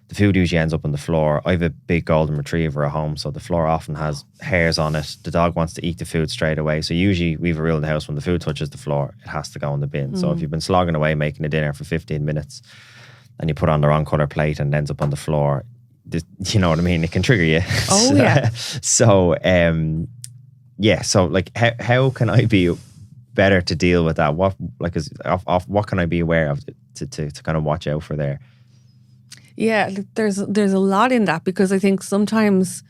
the food usually ends up on the floor. I have a big golden retriever at home, so the floor often has hairs on it. The dog wants to eat the food straight away. So usually we have a rule in the house, when the food touches the floor, it has to go in the bin. So if you've been slogging away making a dinner for 15 minutes and you put on the wrong colour plate and it ends up on the floor, you know what I mean? It can trigger you. Oh, yeah. So, so like how can I be better to deal with that? What can I be aware of to kind of watch out for there? Yeah, there's a lot in that, because I think sometimes,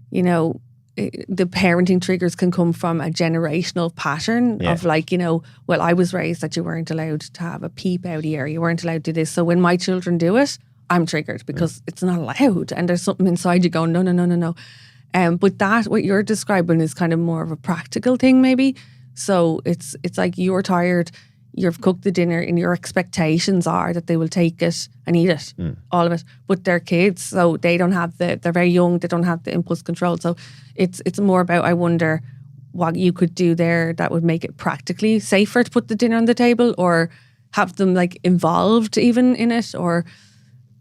you know, the parenting triggers can come from a generational pattern of like, you know, well, I was raised that you weren't allowed to have a peep out ear, you weren't allowed to do this. So when my children do it, I'm triggered because it's not allowed, and there's something inside you going, no. But that, what you're describing, is kind of more of a practical thing maybe. So it's like you're tired, you've cooked the dinner, and your expectations are that they will take it and eat it, all of it. But they're kids, so they don't have they're very young, they don't have the impulse control. So it's more about, I wonder what you could do there that would make it practically safer to put the dinner on the table, or have them like involved even in it, or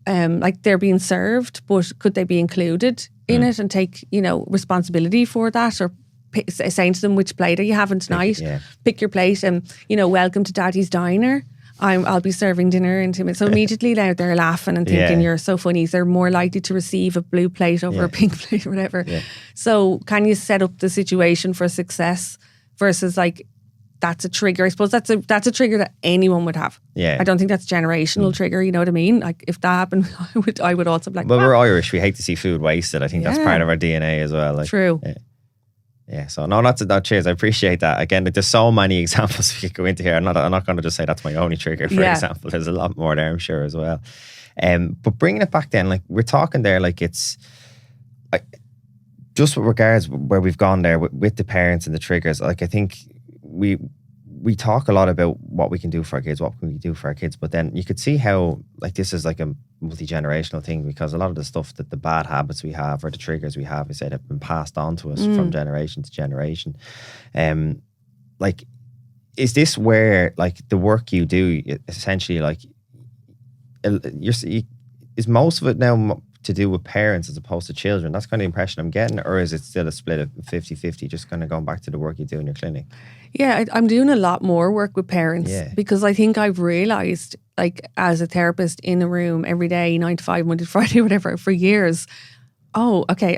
like they're being served, but could they be included in it and take, you know, responsibility for that, or saying to them, which plate are you having tonight? Pick your plate, and you know, welcome to Daddy's Diner. I'll be serving dinner in 2 minutes. So immediately now they're laughing and thinking you're so funny. They're more likely to receive a blue plate over a pink plate or whatever. So can you set up the situation for success versus like, that's a trigger. I suppose that's a trigger that anyone would have. I don't think that's generational trigger. You know what I mean? Like if that happened, I would also be like. But we're Irish. We hate to see food wasted. I think that's part of our DNA as well. Like, true. Yeah. So no, cheers. I appreciate that. Again, there's so many examples we could go into here. I'm not going to just say that's my only trigger. For example, there's a lot more there, I'm sure, as well. But bringing it back then, like we're talking there, like it's. Just with regards where we've gone there with the parents and the triggers, like I think we talk a lot about what we can do for our kids, what can we do for our kids, but then you could see how like this is like a multi-generational thing, because a lot of the stuff, that the bad habits we have or the triggers we have, I said, have been passed on to us from generation to generation. Like, is this where like the work you do essentially, like is most of it now to do with parents as opposed to children? That's kind of the impression I'm getting. Or is it still a split of 50-50, just kind of going back to the work you do in your clinic? Yeah, I'm doing a lot more work with parents because I think I've realised, like as a therapist in a room every day, 9 to 5, Monday to Friday, whatever, for years, okay,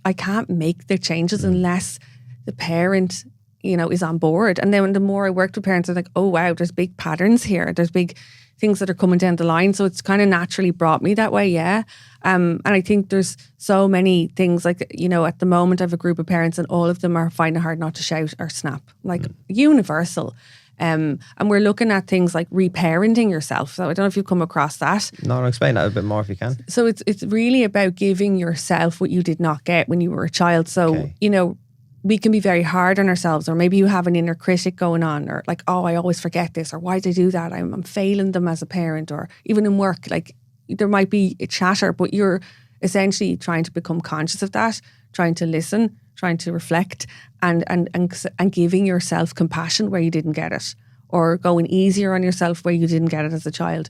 I can't make the changes unless the parent, you know, is on board. And then the more I worked with parents, I'm like, oh wow, there's big patterns here. There's big things that are coming down the line. So it's kind of naturally brought me that way, and I think there's so many things, like, you know, at the moment I have a group of parents and all of them are finding it hard not to shout or snap, like universal. And we're looking at things like reparenting yourself. So I don't know if you've come across that. No, explain that a bit more if you can. So it's really about giving yourself what you did not get when you were a child. So, you know, we can be very hard on ourselves, or maybe you have an inner critic going on, or like, oh, I always forget this, or why did I do that? I'm failing them as a parent, or even in work, like there might be a chatter, but you're essentially trying to become conscious of that, trying to listen, trying to reflect, and giving yourself compassion where you didn't get it, or going easier on yourself where you didn't get it as a child.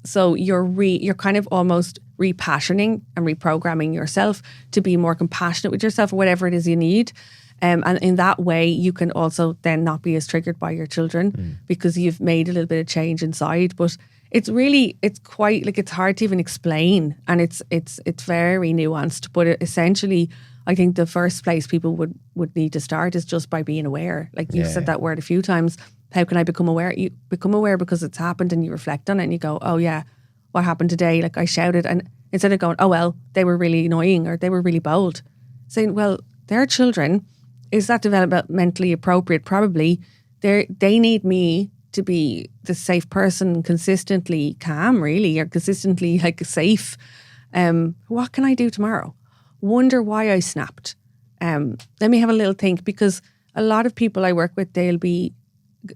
So you're kind of almost repatterning and reprogramming yourself to be more compassionate with yourself, or whatever it is you need. And in that way, you can also then not be as triggered by your children because you've made a little bit of change inside. But it's quite, like, it's hard to even explain, and it's very nuanced. But essentially, I think the first place people would need to start is just by being aware. Like you've said that word a few times. How can I become aware? You become aware because it's happened, and you reflect on it and you go, oh yeah, what happened today, like I shouted, and instead of going, oh well, they were really annoying or they were really bold, saying, well, they're children. Is that developmentally appropriate? Probably. They need me to be the safe person, consistently calm, really, or consistently like safe. What can I do tomorrow? Wonder why I snapped. Let me have a little think, because a lot of people I work with, they'll be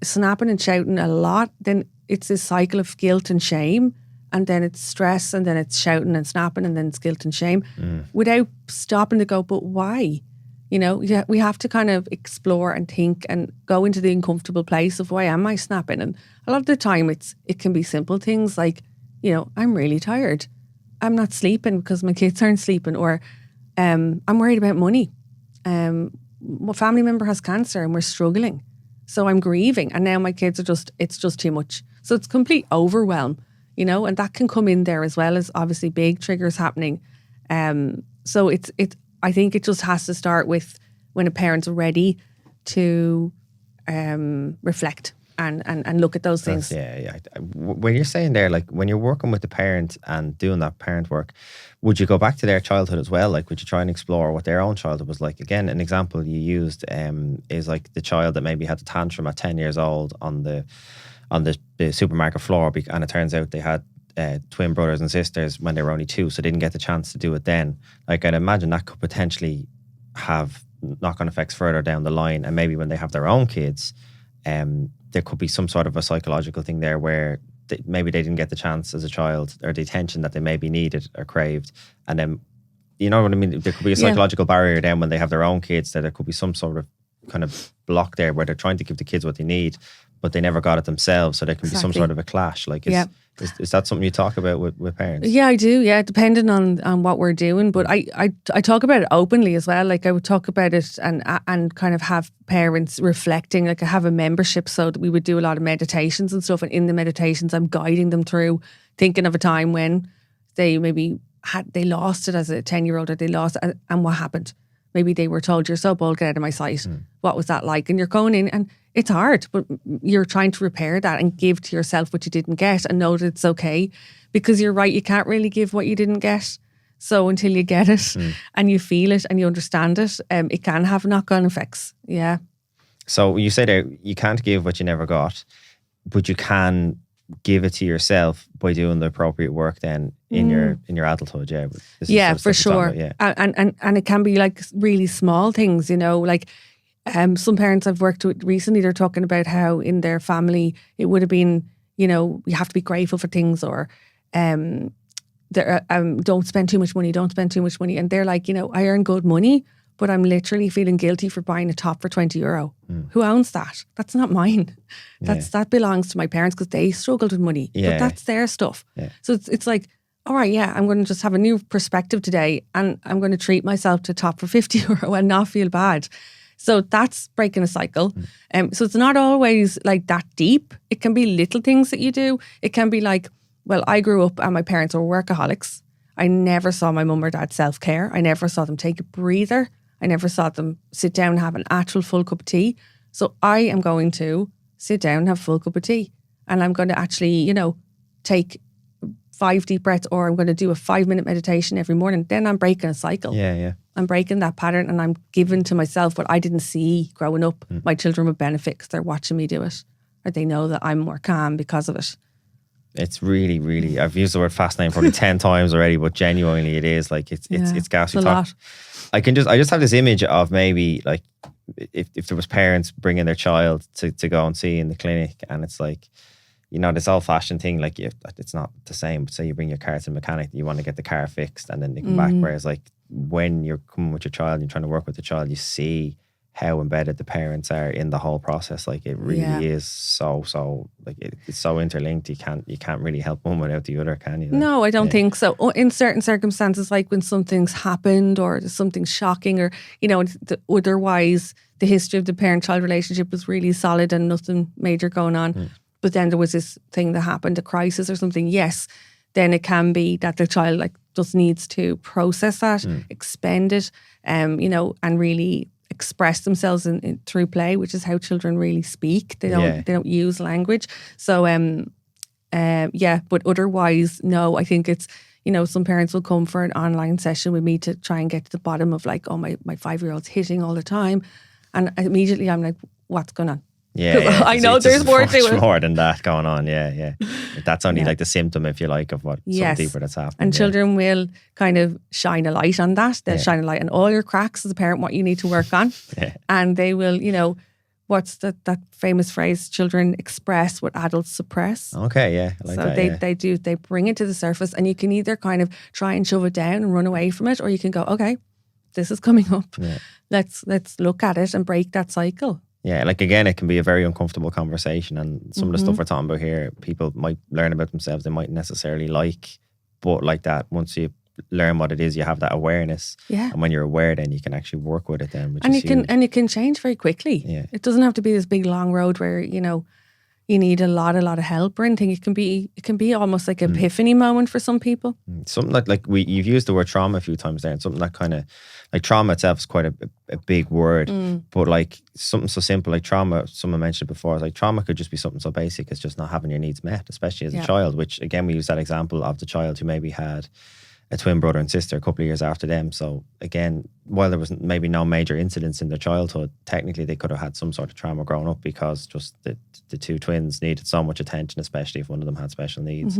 snapping and shouting a lot. Then it's this cycle of guilt and shame, and then it's stress, and then it's shouting and snapping, and then it's guilt and shame, without stopping to go, but why? You know, we have to kind of explore and think and go into the uncomfortable place of, why am I snapping? And a lot of the time it can be simple things like, you know, I'm really tired. I'm not sleeping because my kids aren't sleeping, or I'm worried about money. My family member has cancer and we're struggling. So I'm grieving, and now my kids it's just too much. So it's complete overwhelm, you know, and that can come in there, as well as obviously big triggers happening. So I think it just has to start with when a parent's ready to reflect and look at those things. Yeah. When you're saying there, like when you're working with the parent and doing that parent work, would you go back to their childhood as well? Like, would you try and explore what their own childhood was like? Again, an example you used is like the child that maybe had the tantrum at 10 years old on the supermarket floor, and it turns out they had twin brothers and sisters when they were only 2, so they didn't get the chance to do it then. Like, I'd imagine that could potentially have knock-on effects further down the line, and maybe when they have their own kids, there could be some sort of a psychological thing there where maybe they didn't get the chance as a child, or the attention that they maybe needed or craved, and then, you know what I mean, there could be a psychological barrier then when they have their own kids, that there could be some sort of kind of block there where they're trying to give the kids what they need, but they never got it themselves, so there can be some sort of a clash. Like, is that something you talk about with parents? Yeah, I do. Yeah, depending on what we're doing, but I talk about it openly as well. Like, I would talk about it and kind of have parents reflecting. Like, I have a membership, so that we would do a lot of meditations and stuff, and in the meditations I'm guiding them through thinking of a time when they maybe they lost it as a 10-year-old, or they lost it, and what happened. Maybe they were told, you're so bold, get out of my sight. What was that like? And you're going in, and it's hard, but you're trying to repair that and give to yourself what you didn't get, and know that it's okay, because you're right, you can't really give what you didn't get. So until you get it and you feel it and you understand it, it can have knock-on effects. Yeah. So you say that you can't give what you never got, but you can give it to yourself by doing the appropriate work then in your adulthood. Yeah, for sure. And it can be like really small things, you know, like some parents I've worked with recently, they're talking about how in their family it would have been, you know, you have to be grateful for things, or don't spend too much money, and they're like, you know, I earn good money, but I'm literally feeling guilty for buying a top for €20. Who owns that? That's not mine. That belongs to my parents, because they struggled with money. But that's their stuff. So it's like, all right, I'm going to just have a new perspective today, and I'm going to treat myself to a top for €50 and not feel bad. So that's breaking a cycle. So it's not always like that deep. It can be little things that you do. It can be like, well, I grew up and my parents were workaholics. I never saw my mum or dad self-care. I never saw them take a breather. I never saw them sit down and have an actual full cup of tea. So I am going to sit down and have a full cup of tea. And I'm going to actually, you know, take 5 deep breaths, or I'm going to do a 5-minute meditation every morning. Then I'm breaking a cycle. Yeah. I'm breaking that pattern, and I'm giving to myself what I didn't see growing up. My children would benefit because they're watching me do it, or they know that I'm more calm because of it. It's really, really, I've used the word fascinating probably 10 times already, but genuinely it is like, it's gas. It's a lot. I just have this image of maybe like if there was parents bringing their child to go and see in the clinic, and it's like, you know, this old fashioned thing, like it's not the same, but say you bring your car to the mechanic, you want to get the car fixed and then they come back. Whereas like when you're coming with your child and you're trying to work with the child, you see how embedded the parents are in the whole process. Like, it really is so like it's so interlinked. You can't really help one without the other, can you? No, I don't think so. In certain circumstances, like when something's happened or something's shocking, or, you know, otherwise the history of the parent-child relationship was really solid and nothing major going on. But then there was this thing that happened, a crisis or something. Yes, then it can be that the child like just needs to process that, expend it, you know, and really express themselves through play, which is how children really speak. They don't use language. So But otherwise, no, I think it's, some parents will come for an online session with me to try and get to the bottom of like, oh, my 5-year-old's hitting all the time. And immediately I'm like, what's going on? Yeah, I know there's more to it. More than that going on. Yeah. That's only like the symptom, if you like, of what something deeper that's happening. And children will kind of shine a light on that. They'll shine a light on all your cracks as a parent, what you need to work on. And they will, what's that famous phrase? Children express what adults suppress. Okay, yeah, I like so that. They bring it to the surface, and you can either kind of try and shove it down and run away from it, or you can go, okay, this is coming up. Yeah. Let's look at it and break that cycle. Yeah, like again, it can be a very uncomfortable conversation, and some of the stuff we're talking about here, people might learn about themselves they might necessarily like, but like that, once you learn what it is, you have that awareness. Yeah. And when you're aware, then you can actually work with it then, which and is you can huge. And it can change very quickly. Yeah. It doesn't have to be this big long road where, you need a lot of help or anything. It can be almost like an epiphany moment for some people. Something like you've used the word trauma a few times there, and something that kind of like trauma itself is quite a big word, but like something so simple like trauma, someone mentioned it before, like trauma could just be something so basic as just not having your needs met, especially as a child, which again, we use that example of the child who maybe had a twin brother and sister a couple of years after them. So again, while there was maybe no major incidents in their childhood, technically they could have had some sort of trauma growing up because just the two twins needed so much attention, especially if one of them had special needs.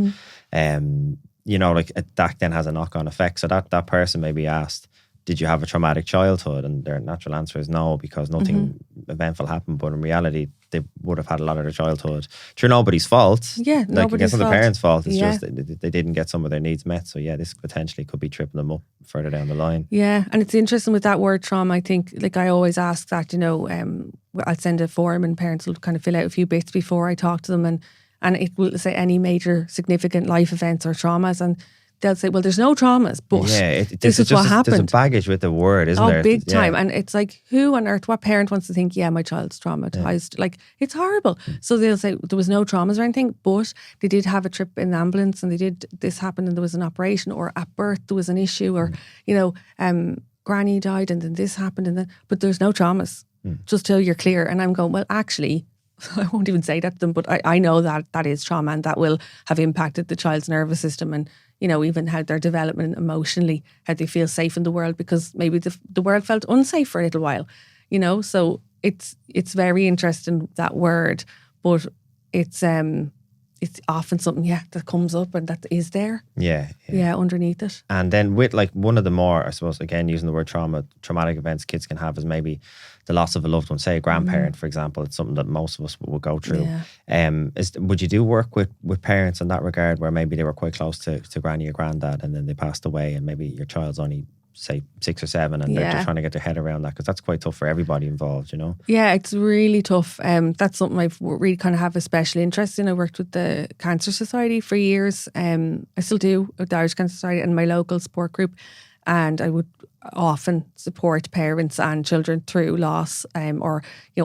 Like that then has a knock-on effect. So that person may be asked, did you have a traumatic childhood? And their natural answer is no, because nothing eventful happened. But in reality, they would have had a lot of their childhood through nobody's fault. Yeah, nobody's fault. The parents' fault. It's just they didn't get some of their needs met. So yeah, this potentially could be tripping them up further down the line. Yeah, and it's interesting with that word trauma. I think, like I always ask that, I'll send a form and parents will kind of fill out a few bits before I talk to them, and it will say any major significant life events or traumas, and they'll say, well, there's no traumas, but this is what happened. There's a baggage with the word, isn't there? Oh, big time. And it's like, who on earth, what parent wants to think, yeah, my child's traumatized? Yeah. Like, it's horrible. So they'll say there was no traumas or anything, but they did have a trip in the ambulance and this happened and there was an operation, or at birth there was an issue, or, granny died and then this happened, but there's no traumas, just till you're clear. And I'm going, well, actually, I won't even say that to them, but I know that is trauma, and that will have impacted the child's nervous system, and even how their development emotionally, how they feel safe in the world, because maybe the world felt unsafe for a little while, So it's very interesting, that word, but it's often something that comes up and that is there. Yeah, underneath it. And then with like one of the more, I suppose, again using the word traumatic events kids can have is maybe the loss of a loved one, say a grandparent, for example. It's something that most of us will go through. Yeah. Would you do work with parents in that regard, where maybe they were quite close to granny or granddad and then they passed away, and maybe your child's only, say, 6 or 7, and they're just trying to get their head around that, because that's quite tough for everybody involved, Yeah, it's really tough. That's something I've really kind of have a special interest in. I worked with the Cancer Society for years. I still do, with the Irish Cancer Society and my local support group, and I would often support parents and children through loss, or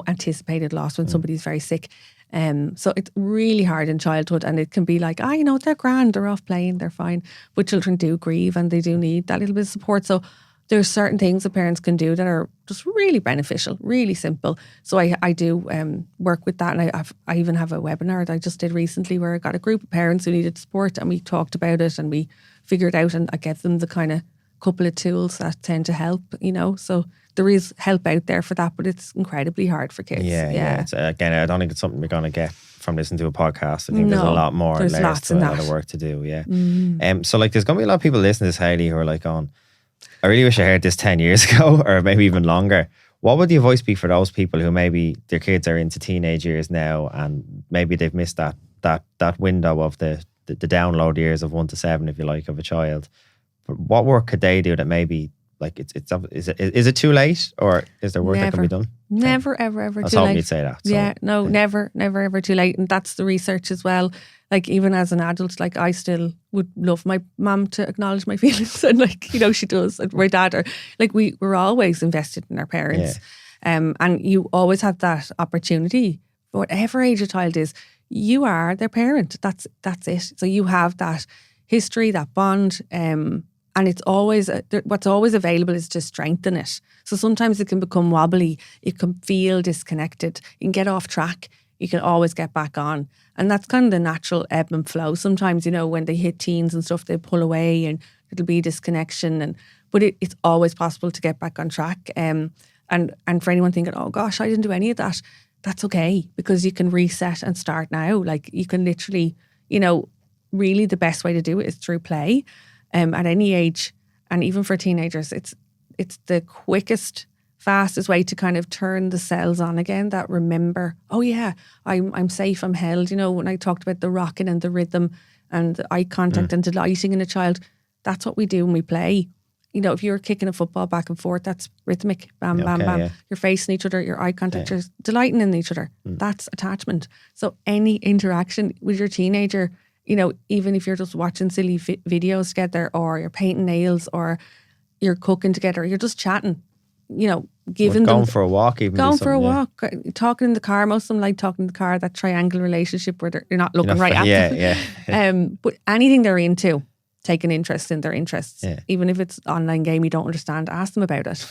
anticipated loss when somebody's very sick. So it's really hard in childhood, and it can be like, they're grand, they're off playing, they're fine. But children do grieve and they do need that little bit of support. So there's certain things that parents can do that are just really beneficial, really simple. So I do work with that, and I even have a webinar that I just did recently where I got a group of parents who needed support, and we talked about it and we figured out, and I gave them the kind of couple of tools that tend to help, So there is help out there for that, but it's incredibly hard for kids. Yeah. It's, again, I don't think it's something we're going to get from listening to a podcast. I think there's a lot more layers to it, a lot of work to do. Yeah. So like, there's going to be a lot of people listening to this, Hayley, who are like, I really wish I heard this 10 years ago, or maybe even longer. What would the advice be for those people who maybe their kids are into teenage years now, and maybe they've missed that window of the download years of 1 to 7, if you like, of a child? But what work could they do that maybe, like, is it too late, or is there work that can be done? Never, ever too late. I was hoping you'd say that. So, never, ever too late. And that's the research as well. Like, even as an adult, like, I still would love my mum to acknowledge my feelings, and like, she does. And my dad, or like, we're always invested in our parents. Yeah. And you always have that opportunity, whatever age a child is, you are their parent. That's it. So you have that history, that bond, and it's always, what's always available is to strengthen it. So sometimes it can become wobbly, it can feel disconnected, you can get off track. you can always get back on. And that's kind of the natural ebb and flow. Sometimes, when they hit teens and stuff, they pull away and it'll be disconnection. But it's always possible to get back on track. And for anyone thinking, oh gosh, I didn't do any of that, that's okay, because you can reset and start now. Like you can literally, really the best way to do it is through play at any age. And even for teenagers, it's the quickest, fastest way to kind of turn the cells on again that remember, oh yeah, I'm safe, I'm held. When I talked about the rocking and the rhythm and the eye contact and delighting in a child, that's what we do when we play. If you're kicking a football back and forth, that's rhythmic. Bam, bam, bam. Yeah. You're facing each other, your eye contact, you're delighting in each other. That's attachment. So any interaction with your teenager, even if you're just watching silly videos together, or you're painting nails, or you're cooking together, you're just chatting, giving going them... for a walk even. Going for a walk, talking in the car. Most of them like talking in the car, that triangle relationship where you're not looking right at them. Yeah. But anything they're into, take an interest in their interests. Yeah. Even if it's an online game you don't understand, ask them about it,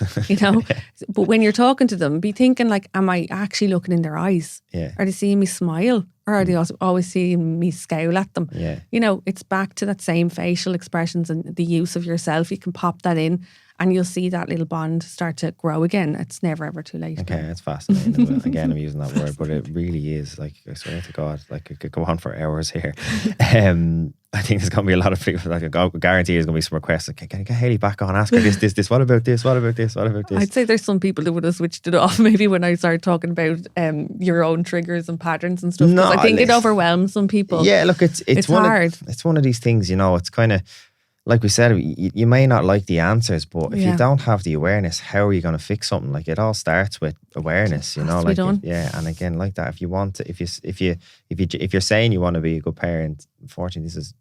But when you're talking to them, be thinking like, am I actually looking in their eyes? Yeah. Are they seeing me smile? Or are they also always seeing me scowl at them? Yeah. It's back to that same facial expressions and the use of yourself. You can pop that in and you'll see that little bond start to grow again. It's never ever too late. Okay, it's fascinating. Again, I'm using that word, but it really is. Like, I swear to God, like it could go on for hours here. I think there's going to be a lot of people, like, I guarantee there's going to be some requests. Like, can I get Hayley back on? Ask her this. What about this? What about this? What about this? I'd say there's some people that would have switched it off maybe when I started talking about your own triggers and patterns and stuff. No, I think it overwhelms some people. Yeah, look, it's hard. It's one of these things, it's kind of, like we said, you may not like the answers, but if you don't have the awareness, how are you going to fix something? Like, it all starts with awareness, like, and again, like that, if you want to, if you're saying you want to be a good parent, unfortunately, this is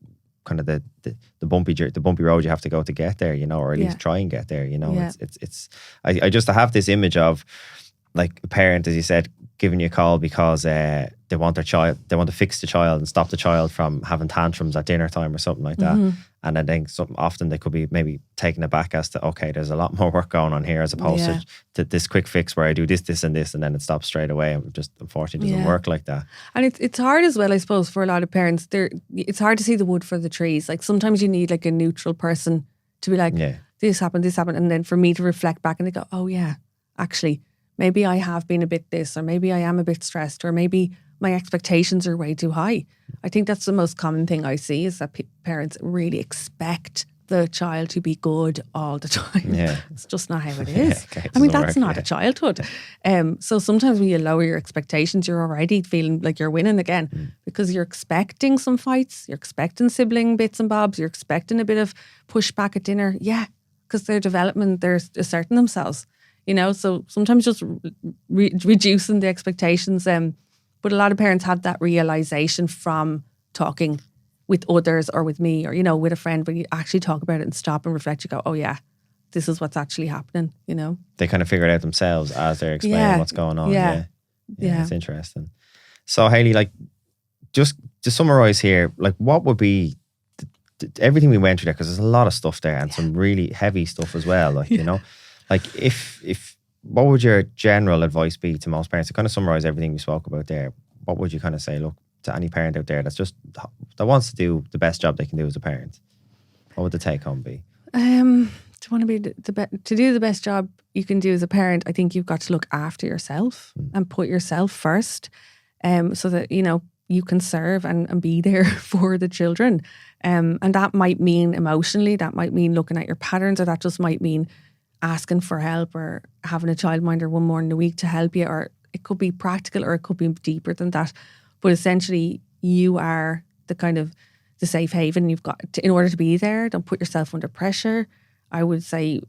kind of the bumpy road you have to go to get there, or at least try and get there, I just have this image of, like, a parent, as you said, giving you a call because they want to fix the child and stop the child from having tantrums at dinner time or something like that. And I think often they could be maybe taken aback as to, okay, there's a lot more work going on here, as opposed to this quick fix where I do this and this and then it stops straight away. And just unfortunately doesn't work like that. And it's hard as well, I suppose, for a lot of parents. It's hard to see the wood for the trees. Like, sometimes you need like a neutral person to be like, this happened, and then for me to reflect back and they go, oh yeah, actually, maybe I have been a bit this, or maybe I am a bit stressed, or maybe my expectations are way too high. I think that's the most common thing I see, is that parents really expect the child to be good all the time. Yeah. It's just not how it is. I mean, that's not a childhood. So sometimes when you lower your expectations, you're already feeling like you're winning again, because you're expecting some fights, you're expecting sibling bits and bobs, you're expecting a bit of pushback at dinner. Yeah, because their development, they're asserting themselves. So sometimes just reducing the expectations. But a lot of parents have that realization from talking with others or with me or, with a friend, when you actually talk about it and stop and reflect, you go, oh yeah, this is what's actually happening, They kind of figure it out themselves as they're explaining what's going on. Yeah. It's interesting. So Hayley, like, just to summarize here, like, what would be everything we went through there, because there's a lot of stuff there and some really heavy stuff as well, like, like, if what would your general advice be to most parents to kind of summarize everything we spoke about there? What would you kind of say, look, to any parent out there that wants to do the best job they can do as a parent? What would the take home be? To want to be to do the best job you can do as a parent, I think you've got to look after yourself and put yourself first, so that you can serve and be there for the children, and that might mean emotionally, that might mean looking at your patterns, or that just might mean asking for help or having a childminder one morning a week to help you, or it could be practical or it could be deeper than that. But essentially, you are the kind of the safe haven. You've got to, in order to be there, don't put yourself under pressure. I would say,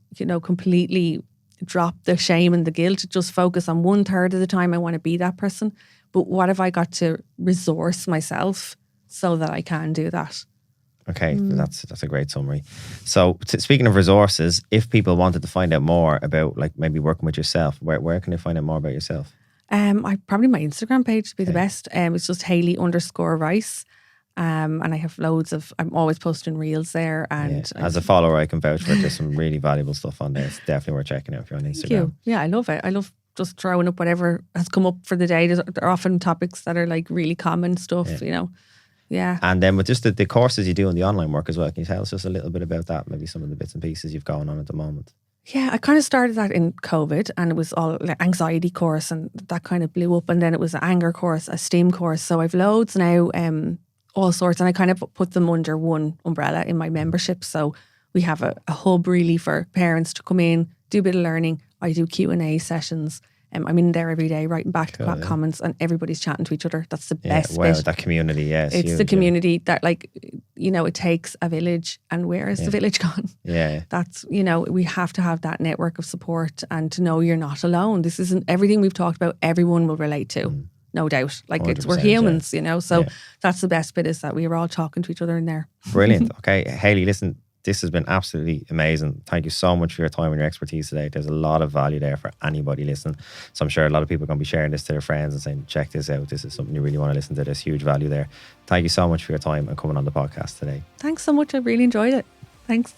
completely drop the shame and the guilt. Just focus on 1/3 of the time I want to be that person. But what have I got to resource myself so that I can do that? Okay, that's a great summary. So speaking of resources, if people wanted to find out more about, like, maybe working with yourself, where can they find out more about yourself? Probably my Instagram page would be the best. It's just Hayley_Rice. And I have I'm always posting reels there. And as a follower, I can vouch for it. There's some really valuable stuff on there. It's definitely worth checking out if you're on Instagram. Thank you. Yeah, I love it. I love just throwing up whatever has come up for the day. There are often topics that are like really common stuff, you know. Yeah. And then with just the courses you do in the online work as well, can you tell us just a little bit about that? Maybe some of the bits and pieces you've going on at the moment. Yeah, I kind of started that in COVID, and it was all like anxiety course, and that kind of blew up. And then it was an anger course, a STEAM course. So I've loads now, all sorts, and I kind of put them under one umbrella in my membership. So we have a hub really for parents to come in, do a bit of learning. I do Q&A sessions. I'm in there every day writing back to comments, and everybody's chatting to each other. That's the best bit. That community, yes. It's the community that, like, you know, it takes a village, and where is the village gone? Yeah. That's, you know, we have to have that network of support and to know you're not alone. This isn't everything we've talked about, everyone will relate to. No doubt. Like, we're humans, you know, so that's the best bit, is that we are all talking to each other in there. Brilliant. Okay, Hayley, listen, this has been absolutely amazing. Thank you so much for your time and your expertise today. There's a lot of value there for anybody listening. So I'm sure a lot of people are going to be sharing this to their friends and saying, check this out. This is something you really want to listen to. There's huge value there. Thank you so much for your time and coming on the podcast today. Thanks so much. I really enjoyed it. Thanks.